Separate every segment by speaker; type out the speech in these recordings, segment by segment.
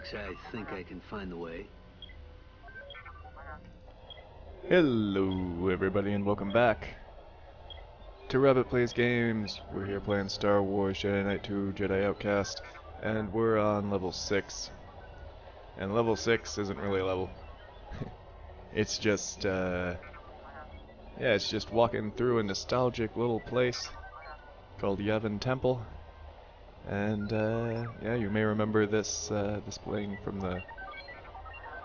Speaker 1: Thanks, I think I can find the way.
Speaker 2: Hello, everybody, and welcome back to Rabbit Plays Games. We're here playing Star Wars Jedi Knight 2 Jedi Outcast, and we're on level 6. And level 6 isn't really a level. It's just, it's just walking through a nostalgic little place called Yavin Temple. And, yeah, you may remember this, this building from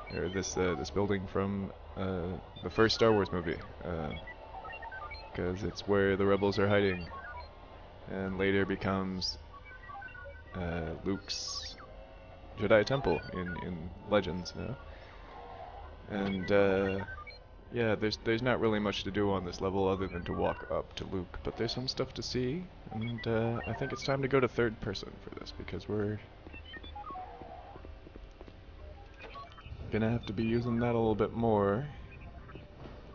Speaker 2: this building from, the first Star Wars movie. Because it's where the rebels are hiding, and later becomes Luke's Jedi Temple in Legends, you know? And yeah, there's not really much to do on this level other than to walk up to Luke, but there's some stuff to see, and I think it's time to go to third person for this, because we're gonna have to be using that a little bit more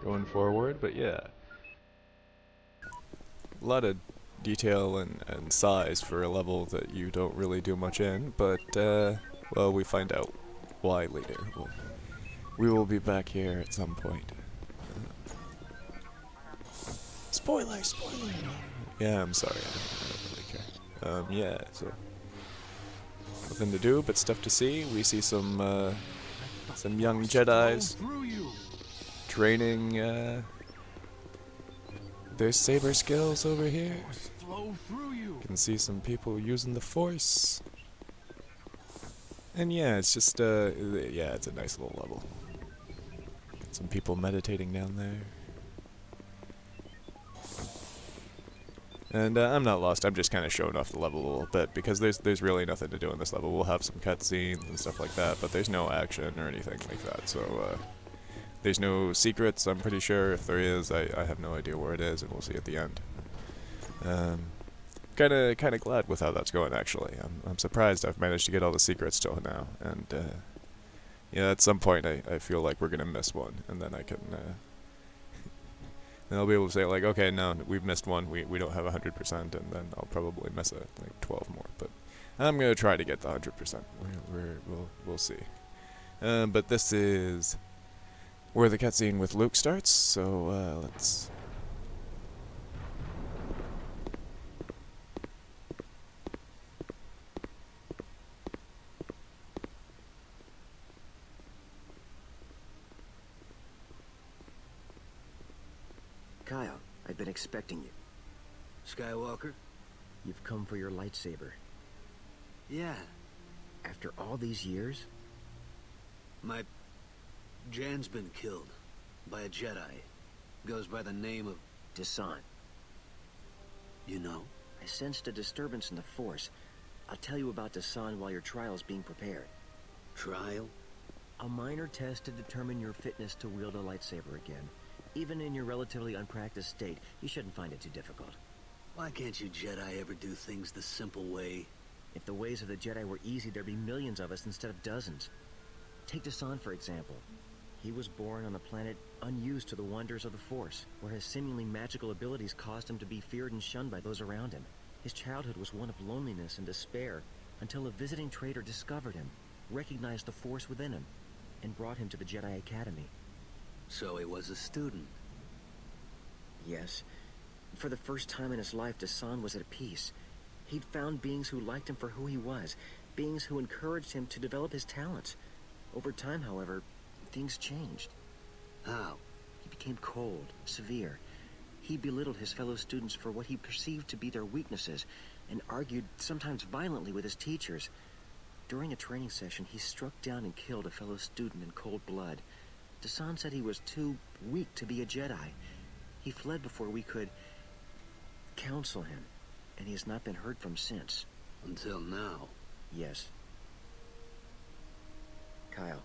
Speaker 2: going forward, but yeah. A lot of detail and size for a level that you don't really do much in, but, well, we find out why later. We will be back here at some point. Spoiler! Yeah, I'm sorry, I don't really care. Yeah, so... nothing to do, but stuff to see. We see some young Jedis training, their saber skills over here. You can see some people using the Force. And yeah, it's just, yeah, it's a nice little level. Some people meditating down there. And I'm not lost, I'm just kind of showing off the level a little bit, because there's really nothing to do in this level. We'll have some cutscenes and stuff like that, but there's no action or anything like that, so, there's no secrets, I'm pretty sure. If there is, I have no idea where it is, and we'll see at the end. Kinda glad with how that's going, actually. I'm surprised I've managed to get all the secrets till now, and, yeah, at some point I feel like we're gonna miss one, and then I can, then I'll be able to say, like, okay, no, we've missed one, we don't have 100%, and then I'll probably miss like 12 more, but I'm gonna try to get the 100%. We'll see. But this is where the cutscene with Luke starts, so, let's...
Speaker 3: Kyle, I've been expecting you.
Speaker 1: Skywalker?
Speaker 3: You've come for your lightsaber.
Speaker 1: Yeah.
Speaker 3: After all these years?
Speaker 1: My... Jan's been killed. By a Jedi. Goes by the name of...
Speaker 3: Desan.
Speaker 1: You know?
Speaker 3: I sensed a disturbance in the Force. I'll tell you about Desan while your trial is being prepared.
Speaker 1: Trial?
Speaker 3: A minor test to determine your fitness to wield a lightsaber again. Even in your relatively unpracticed state, you shouldn't find it too difficult.
Speaker 1: Why can't you Jedi ever do things the simple way?
Speaker 3: If the ways of the Jedi were easy, there'd be millions of us instead of dozens. Take Desan, for example. He was born on a planet unused to the wonders of the Force, where his seemingly magical abilities caused him to be feared and shunned by those around him. His childhood was one of loneliness and despair, until a visiting trader discovered him, recognized the Force within him, and brought him to the Jedi Academy.
Speaker 1: So he was a student.
Speaker 3: Yes. For the first time in his life, Desan was at peace. He'd found beings who liked him for who he was, beings who encouraged him to develop his talents. Over time, however, things changed.
Speaker 1: How?
Speaker 3: He became cold, severe. He belittled his fellow students for what he perceived to be their weaknesses, and argued, sometimes violently, with his teachers. During a training session, he struck down and killed a fellow student in cold blood. Desan said he was too weak to be a Jedi. He fled before we could counsel him, and he has not been heard from since.
Speaker 1: Until now.
Speaker 3: Yes. Kyle,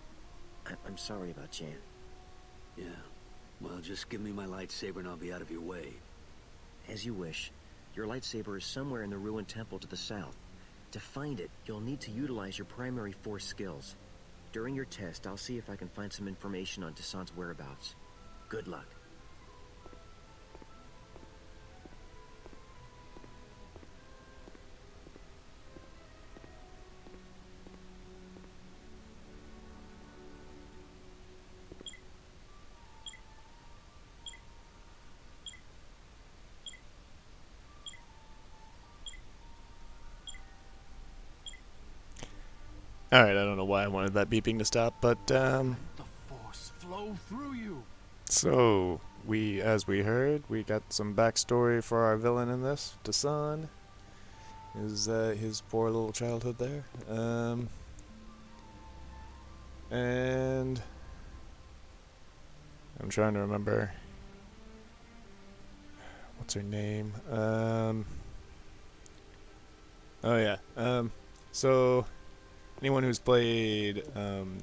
Speaker 3: I'm sorry about Jan.
Speaker 1: Yeah. Well, just give me my lightsaber and I'll be out of your way.
Speaker 3: As you wish. Your lightsaber is somewhere in the ruined temple to the south. To find it, you'll need to utilize your primary Force skills. During your test, I'll see if I can find some information on Desan's whereabouts. Good luck.
Speaker 2: Alright, I don't know why I wanted that beeping to stop, but,
Speaker 4: The force flow through you.
Speaker 2: so, as we heard, we got some backstory for our villain in this, Dasan. His poor little childhood there. And I'm trying to remember what's her name. Oh yeah. So anyone who's played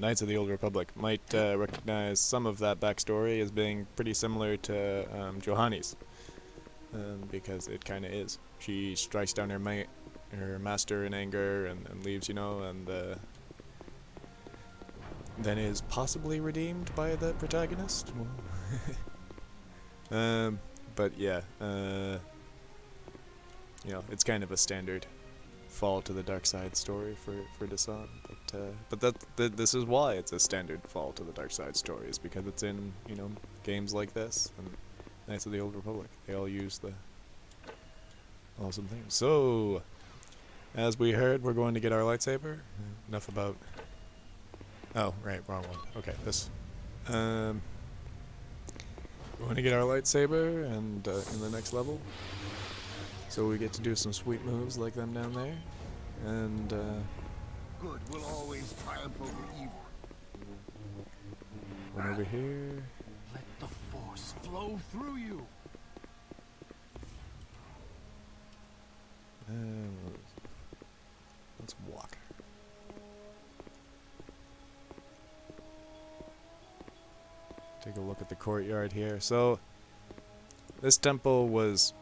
Speaker 2: Knights of the Old Republic might recognize some of that backstory as being pretty similar to Johanni's, because it kind of is. She strikes down her master in anger and leaves, you know, and then is possibly redeemed by the protagonist. But yeah, you know, it's kind of a standard fall to the dark side story for Dasan, but this is why it's a standard fall to the dark side story, is because it's in, you know, games like this and Knights of the Old Republic. They all use the awesome things. So, as we heard, we're going to get our lightsaber. Enough about. Oh, right, wrong one. Okay, this. We're going to get our lightsaber and in the next level. So we get to do some sweet moves like them down there. And,
Speaker 4: Good will always triumph over evil.
Speaker 2: one over here.
Speaker 4: Let the force flow through you.
Speaker 2: Let's walk. Take a look at the courtyard here. So, this temple was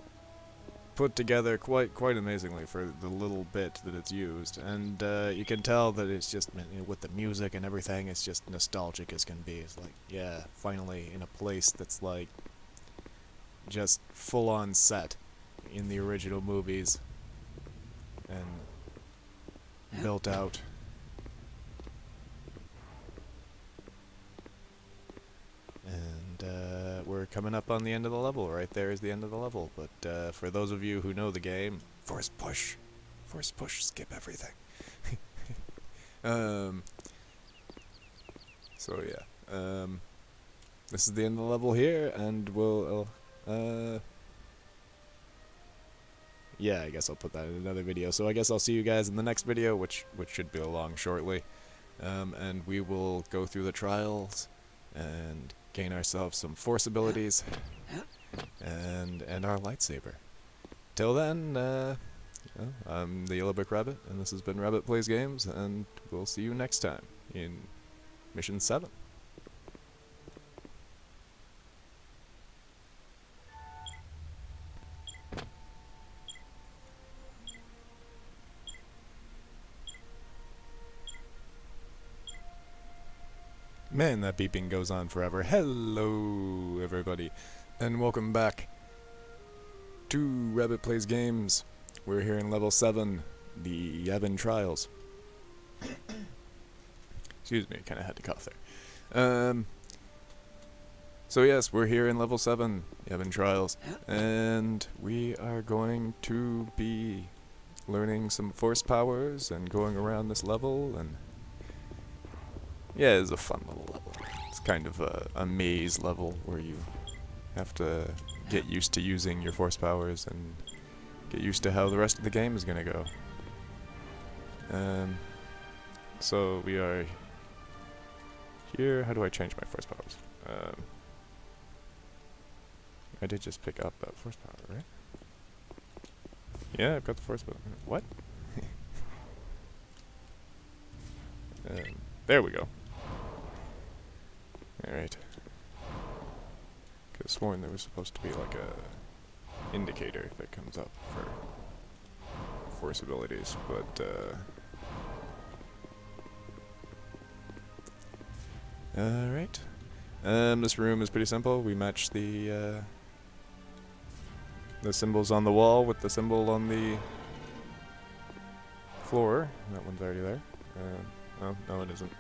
Speaker 2: put together quite amazingly for the little bit that it's used, and you can tell that it's just, you know, with the music and everything, it's just nostalgic as can be. It's like, yeah, finally in a place that's like just full on set in the original movies and built out. And we're coming up on the end of the level. Right there is the end of the level. But for those of you who know the game, force push, skip everything. So yeah, this is the end of the level here, and we'll yeah, I guess I'll put that in another video. So I guess I'll see you guys in the next video, which should be along shortly, and we will go through the trials and gain ourselves some force abilities and our lightsaber. Till then, I'm the Yellow Brick Rabbit, and this has been Rabbit Plays Games, and we'll see you next time in Mission 7. Man, that beeping goes on forever. Hello, everybody, and welcome back to Rabbit Plays Games. We're here in level 7, the Yavin Trials. Excuse me, kind of had to cough there. So yes, we're here in level 7, Yavin Trials, and we are going to be learning some force powers and going around this level, and yeah, it's a fun little level. It's kind of a maze level where you have to get used to using your force powers and get used to how the rest of the game is going to go. So we are here. How do I change my force powers? I did just pick up that force power, right? Yeah, I've got the force power. What? There we go. Alright. Could have sworn there was supposed to be like a indicator that comes up for force abilities, but alright. This room is pretty simple. We match the symbols on the wall with the symbol on the floor. That one's already there. Oh, no it isn't.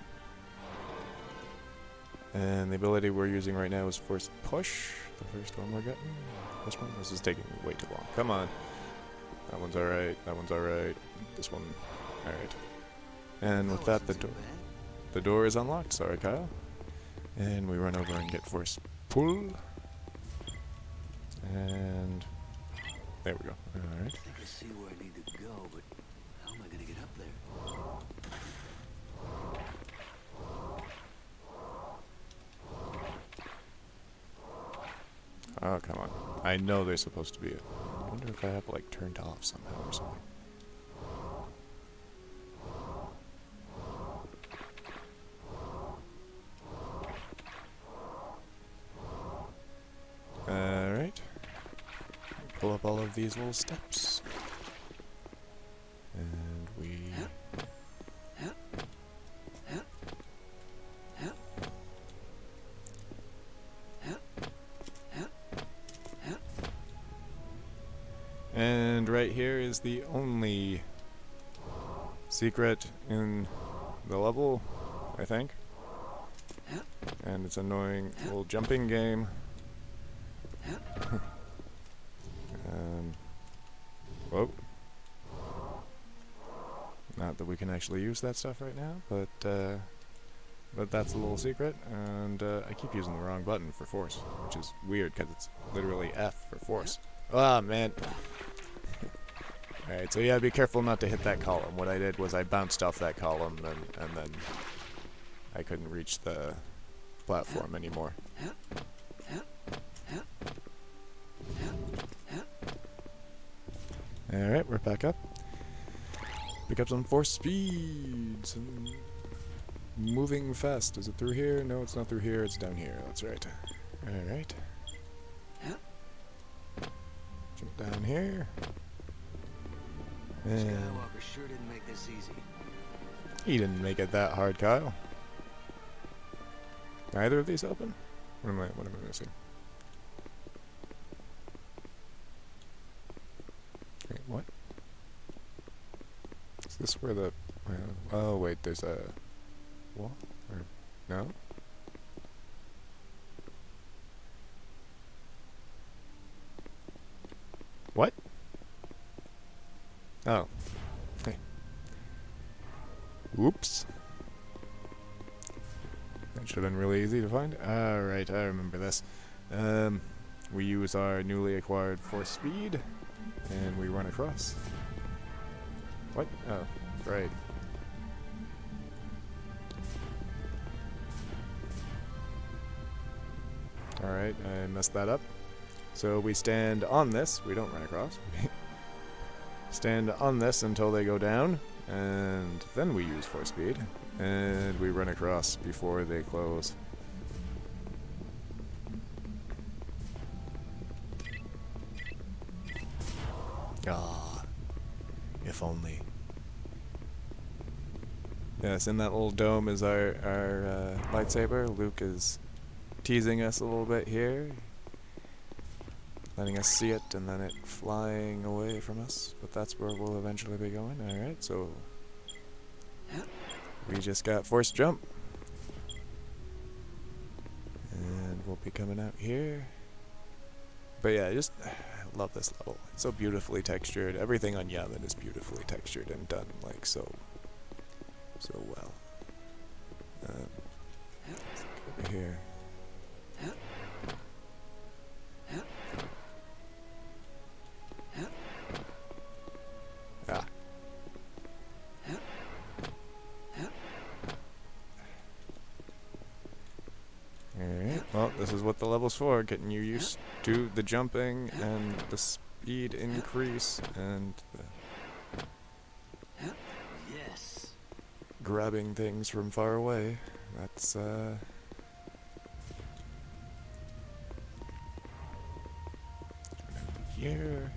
Speaker 2: And the ability we're using right now is Force Push. The first one we're getting. This one? This is taking way too long. Come on. That one's alright. That one's alright. This one. Alright. And with that,
Speaker 1: Wasn't too bad.
Speaker 2: the door is unlocked. Sorry, Kyle. And we run over and get force pull. And there we go. Alright.
Speaker 1: I think I see where I need to go, but how am I gonna get up there?
Speaker 2: Oh, come on. I know they're supposed to be it. I wonder if I have, like, turned off somehow or something. Alright. Pull up all of these little steps. And we... And right here is the only secret in the level, I think. And it's an annoying little jumping game. Whoa. Not that we can actually use that stuff right now, but that's a little secret, and I keep using the wrong button for force, which is weird because it's literally F for force. Ah, man. Alright, so yeah, be careful not to hit that column. What I did was I bounced off that column, and then I couldn't reach the platform anymore. Alright, we're back up. Pick up some force speed. Some moving fast. Is it through here? No, it's not through here. It's down here. That's right. Alright. Jump down here. And
Speaker 1: Skywalker sure didn't make this easy.
Speaker 2: he didn't make it that hard, Kyle. Neither of these open? What am I missing? Wait, what? Is this where the... oh, wait, there's a... wall? Or... no? What? Oh. Hey. Whoops. That should have been really easy to find. Alright, I remember this. We use our newly acquired force speed, and we run across. What? Oh, right. Alright, I messed that up. So we stand on this. We don't run across. Stand on this until they go down, and then we use force speed, and we run across before they close. Ah, if only. Yes, in that little dome is our lightsaber. Luke is teasing us a little bit here, letting us see it and then it flying away from us, but that's where we'll eventually be going. Alright, so we just got force jump, and we'll be coming out here. But yeah, I love this level. It's so beautifully textured. Everything on Yavin is beautifully textured and done like so well. Let's go over here. Ah. Alright, well, this is what the level's for, getting you used to the jumping and the speed increase and the
Speaker 1: Yes.
Speaker 2: grabbing things from far away. That's, here.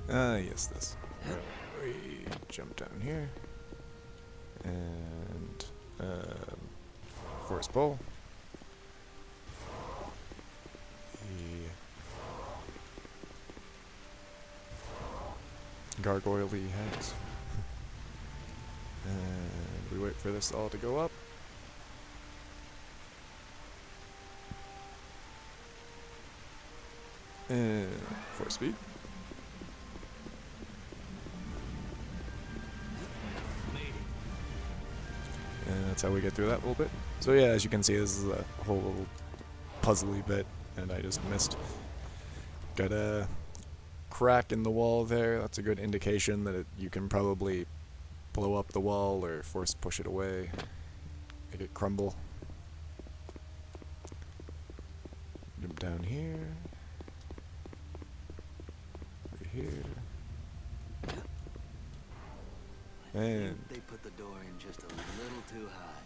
Speaker 2: Ah, yes, this. We jump down here. And, force pull. The gargoyle-y heads. And we wait for this all to go up. And force speed.
Speaker 1: Made it.
Speaker 2: how we get through that little bit. So yeah, as you can see, this is a whole little puzzly bit, and I just missed. Got a crack in the wall there. That's a good indication that you can probably blow up the wall or force push it away, make it crumble. Jump down here. Over here. And
Speaker 1: They put the door in just a little too high.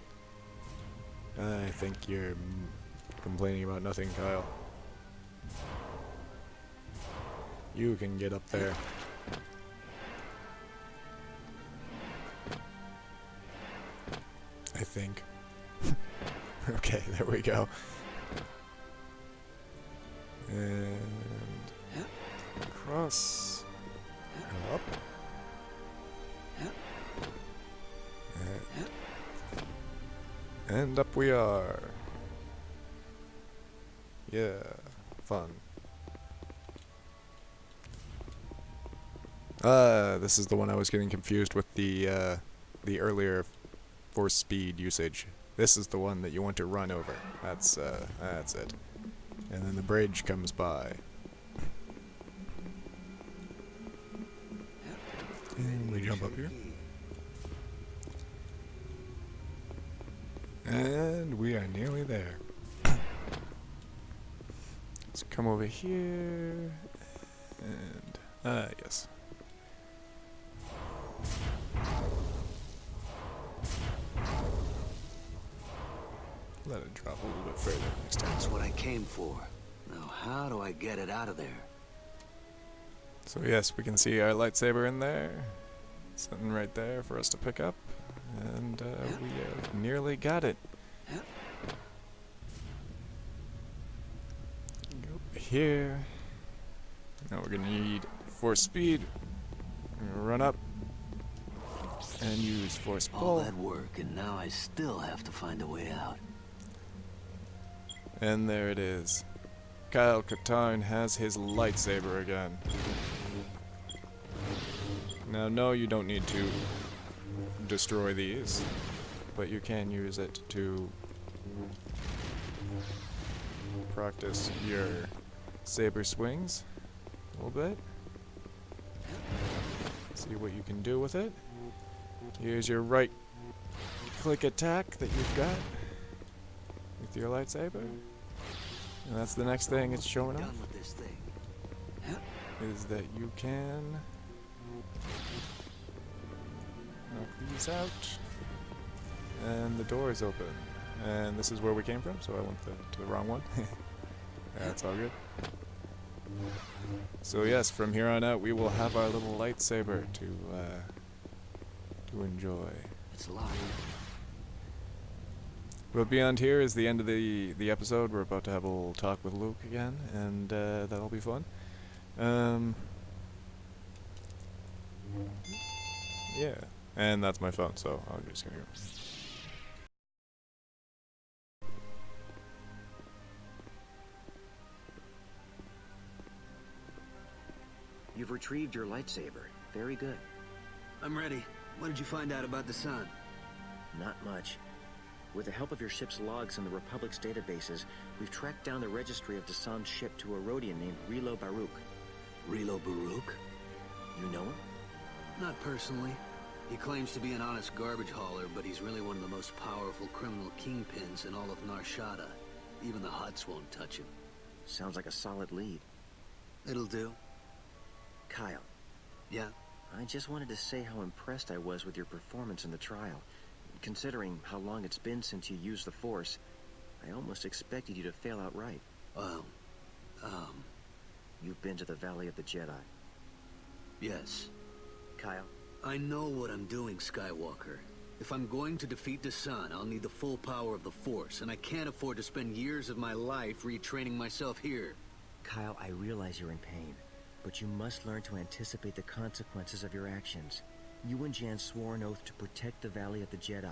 Speaker 2: I think you're complaining about nothing, Kyle. You can get up there. I think. Okay, there we go. And across. Up. And up we are. Yeah, fun. This is the one I was getting confused with the earlier force speed usage. This is the one that you want to run over. That's it. And then the bridge comes by. And we jump up here. And we are nearly there. Let's come over here. And, yes. Let it drop a little bit further next time.
Speaker 1: That's what I came for. Now, how do I get it out of there?
Speaker 2: So yes, we can see our lightsaber in there. Sitting right there for us to pick up. And we have nearly got it. Go over here. Now we're going to need force speed. We're gonna run up. And use force pull.
Speaker 1: All that work, and now I still have to find a way out.
Speaker 2: And there it is. Kyle Katarn has his lightsaber again. Now, no, you don't need to destroy these, but you can use it to practice your saber swings a little bit. See what you can do with it. Here's your right click attack that you've got with your lightsaber. And that's the next thing it's showing off.
Speaker 1: Done with this thing.
Speaker 2: Is that you can knock these out, and the door is open. And this is where we came from, so I went to the wrong one. That's all good. So yes, from here on out, we will have our little lightsaber to enjoy.
Speaker 1: It's locked.
Speaker 2: But beyond here is the end of the episode. We're about to have a little talk with Luke again, and that'll be fun. Yeah, and that's my phone, so I'm just gonna go.
Speaker 3: You've retrieved your lightsaber. Very good.
Speaker 1: I'm ready. What did you find out about the sun?
Speaker 3: Not much. With the help of your ship's logs and the Republic's databases, we've tracked down the registry of Dassam's ship to a Rhodian named Rilo Baruch.
Speaker 1: Rilo Baruch?
Speaker 3: You know him?
Speaker 1: Not personally. He claims to be an honest garbage hauler, but he's really one of the most powerful criminal kingpins in all of Nar Shaddaa. Even the Hutts won't touch him.
Speaker 3: Sounds like a solid lead.
Speaker 1: It'll do.
Speaker 3: Kyle.
Speaker 1: Yeah?
Speaker 3: I just wanted to say how impressed I was with your performance in the trial. Considering how long it's been since you used the Force, I almost expected you to fail outright. You've been to the Valley of the Jedi.
Speaker 1: Yes.
Speaker 3: Kyle?
Speaker 1: I know what I'm doing, Skywalker. If I'm going to defeat the Sun, I'll need the full power of the Force, and I can't afford to spend years of my life retraining myself here.
Speaker 3: Kyle, I realize you're in pain, but you must learn to anticipate the consequences of your actions. You and Jan swore an oath to protect the Valley of the Jedi,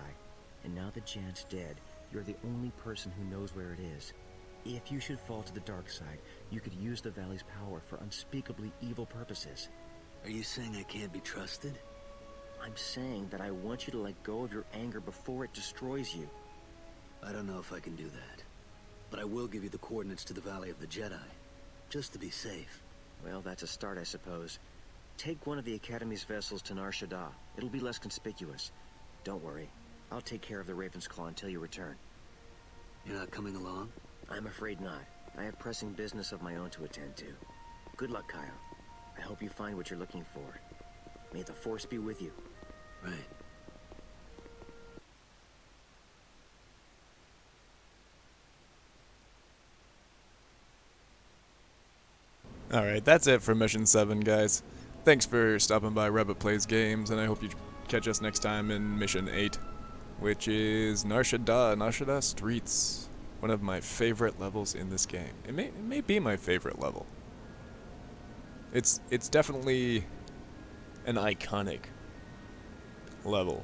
Speaker 3: and now that Jan's dead, you're the only person who knows where it is. If you should fall to the dark side, you could use the Valley's power for unspeakably evil purposes.
Speaker 1: Are you saying I can't be trusted?
Speaker 3: I'm saying that I want you to let go of your anger before it destroys you.
Speaker 1: I don't know if I can do that. But I will give you the coordinates to the Valley of the Jedi. Just to be safe.
Speaker 3: Well, that's a start, I suppose. Take one of the Academy's vessels to Nar Shaddaa. It'll be less conspicuous. Don't worry. I'll take care of the Raven's Claw until you return.
Speaker 1: You're not coming along?
Speaker 3: I'm afraid not. I have pressing business of my own to attend to. Good luck, Kyle. I hope you find what you're looking for. May the Force be with you.
Speaker 1: Right.
Speaker 2: Alright, that's it for Mission 7, guys. Thanks for stopping by Rabbit Plays Games, and I hope you catch us next time in Mission 8, which is Nar Shaddaa Streets. One of my favorite levels in this game. It may be my favorite level. It's definitely an iconic level.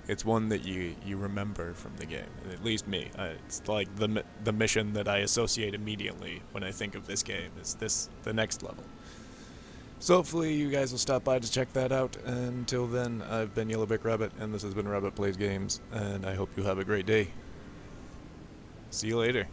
Speaker 2: It's one that you remember from the game, at least me. It's like the mission that I associate immediately when I think of this game is the next level. So hopefully you guys will stop by to check that out. Until then, I've been Yellowbeak Rabbit, and this has been Rabbit Plays Games, and I hope you have a great day. See you later.